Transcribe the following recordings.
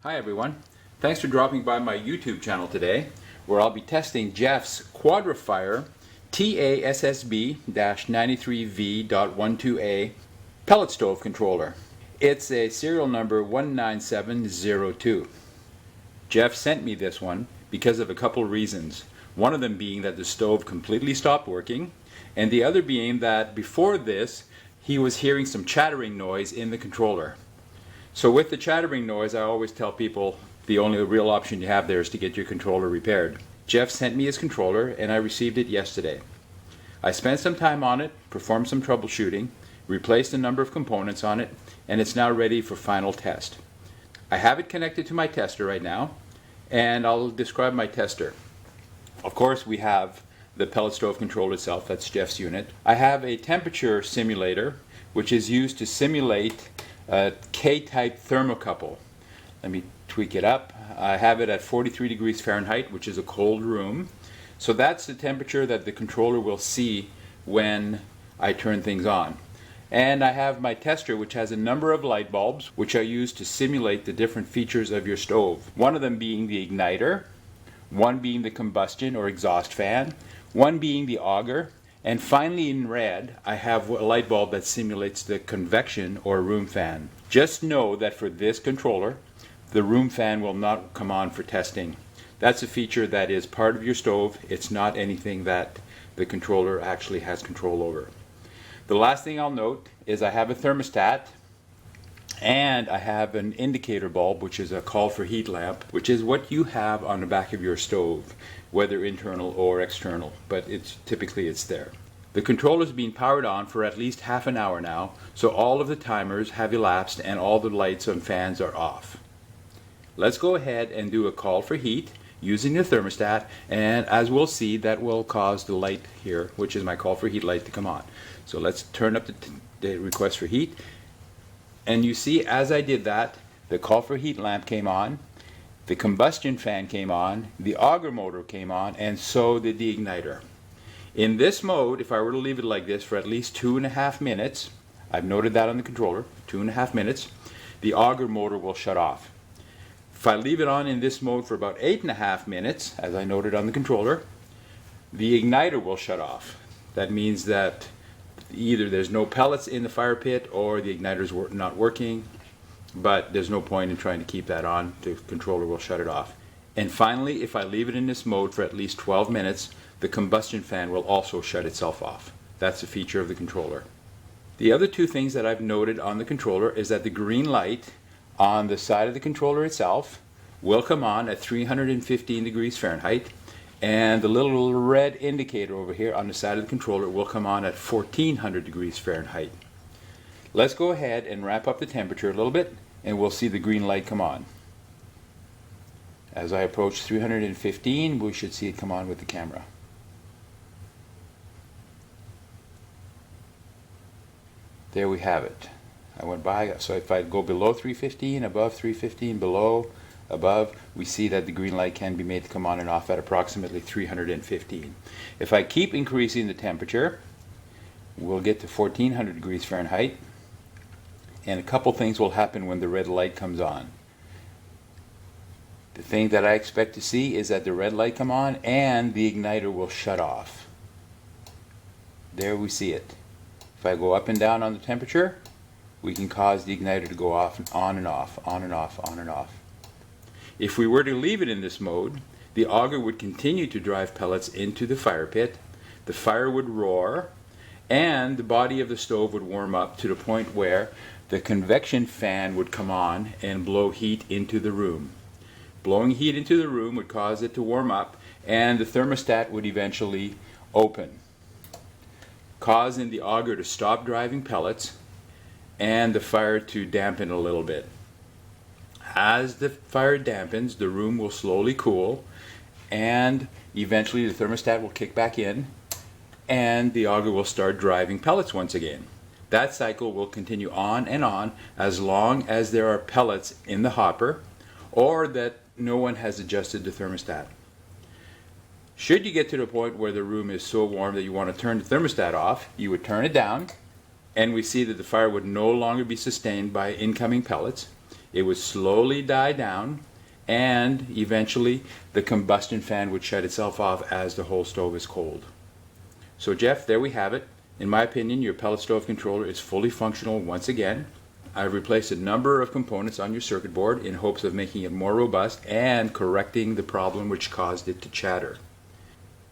Hi everyone, thanks for dropping by my YouTube channel today, where I'll be testing Jeff's QuadraFire TASSB-93V.12A Pellet Stove Controller. It's a serial number 19702. Jeff sent me this one because of a couple reasons. One of them being that the stove completely stopped working, and the other being that before this he was hearing some chattering noise in the controller. So with the chattering noise, I always tell people the only real option you have there is to get your controller repaired. Jeff sent me his controller and I received it yesterday. I spent some time on it, performed some troubleshooting, replaced a number of components on it, and it's now ready for final test. I have it connected to my tester right now, and I'll describe my tester. Of course, we have the pellet stove controller itself, that's Jeff's unit. I have a temperature simulator, which is used to simulate a K-type thermocouple. Let me tweak it up. I have it at 43 degrees Fahrenheit, which is a cold room. So that's the temperature that the controller will see when I turn things on. And I have my tester, which has a number of light bulbs, which I use to simulate the different features of your stove. One of them being the igniter, one being the combustion or exhaust fan, one being the auger, and finally in red I have a light bulb that simulates the convection or room fan. Just know that for this controller the room fan will not come on for testing. That's a feature that is part of your stove. It's not anything that the controller actually has control over. The last thing I'll note is I have a thermostat and I have an indicator bulb, which is a call for heat lamp, which is what you have on the back of your stove, whether internal or external, but typically it's there. The controller is being powered on for at least half an hour now, so all of the timers have elapsed and all the lights and fans are off. Let's go ahead and do a call for heat using the thermostat, and as we'll see, that will cause the light here, which is my call for heat light, to come on. So let's turn up the request for heat, and you see as I did that, the call for heat lamp came on, the combustion fan came on, the auger motor came on, and so did the igniter. In this mode, if I were to leave it like this for at least 2.5 minutes, I've noted that on the controller, 2.5 minutes, the auger motor will shut off. If I leave it on in this mode for about 8.5 minutes, as I noted on the controller, the igniter will shut off. That means that either there's no pellets in the fire pit or the igniter's not working, but there's no point in trying to keep that on. The controller will shut it off. And finally, if I leave it in this mode for at least 12 minutes, the combustion fan will also shut itself off. That's a feature of the controller. The other two things that I've noted on the controller is that the green light on the side of the controller itself will come on at 315 degrees Fahrenheit, and the little red indicator over here on the side of the controller will come on at 1400 degrees Fahrenheit. Let's go ahead and ramp up the temperature a little bit and we'll see the green light come on. As I approach 315, we should see it come on with the camera. There we have it. I went by, so if I go below 315, above 315, below, above, we see that the green light can be made to come on and off at approximately 315. If I keep increasing the temperature, we'll get to 1400 degrees Fahrenheit, and a couple things will happen when the red light comes on. The thing that I expect to see is that the red light come on and the igniter will shut off. There we see it. If I go up and down on the temperature, we can cause the igniter to go off and on and off, on and off, on and off. If we were to leave it in this mode, the auger would continue to drive pellets into the fire pit, the fire would roar, and the body of the stove would warm up to the point where the convection fan would come on and blow heat into the room. Blowing heat into the room would cause it to warm up, and the thermostat would eventually open, causing the auger to stop driving pellets and the fire to dampen a little bit. As the fire dampens, the room will slowly cool, and eventually the thermostat will kick back in and the auger will start driving pellets once again. That cycle will continue on and on as long as there are pellets in the hopper or that no one has adjusted the thermostat. Should you get to the point where the room is so warm that you want to turn the thermostat off, you would turn it down, and we see that the fire would no longer be sustained by incoming pellets. it would slowly die down, and eventually the combustion fan would shut itself off as the whole stove is cold. So Jeff, there we have it. In my opinion, your pellet stove controller is fully functional once again. I've replaced a number of components on your circuit board in hopes of making it more robust and correcting the problem which caused it to chatter.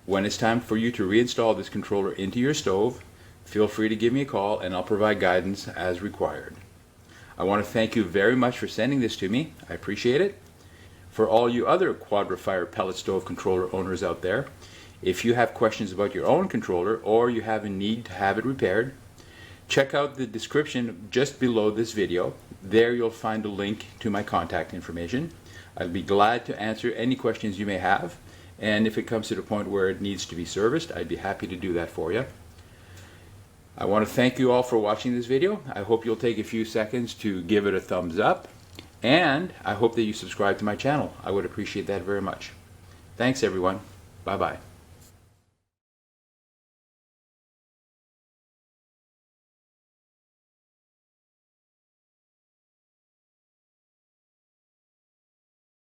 When it's time for you to reinstall this controller into your stove, feel free to give me a call and I'll provide guidance as required. I want to thank you very much for sending this to me. I appreciate it. For all you other QuadraFire pellet stove controller owners out there, if you have questions about your own controller or you have a need to have it repaired, check out the description just below this video. There you'll find a link to my contact information. I'll be glad to answer any questions you may have, and if it comes to the point where it needs to be serviced, I'd be happy to do that for you. I want to thank you all for watching this video. I hope you'll take a few seconds to give it a thumbs up, and I hope that you subscribe to my channel. I would appreciate that very much. Thanks everyone. Bye-bye.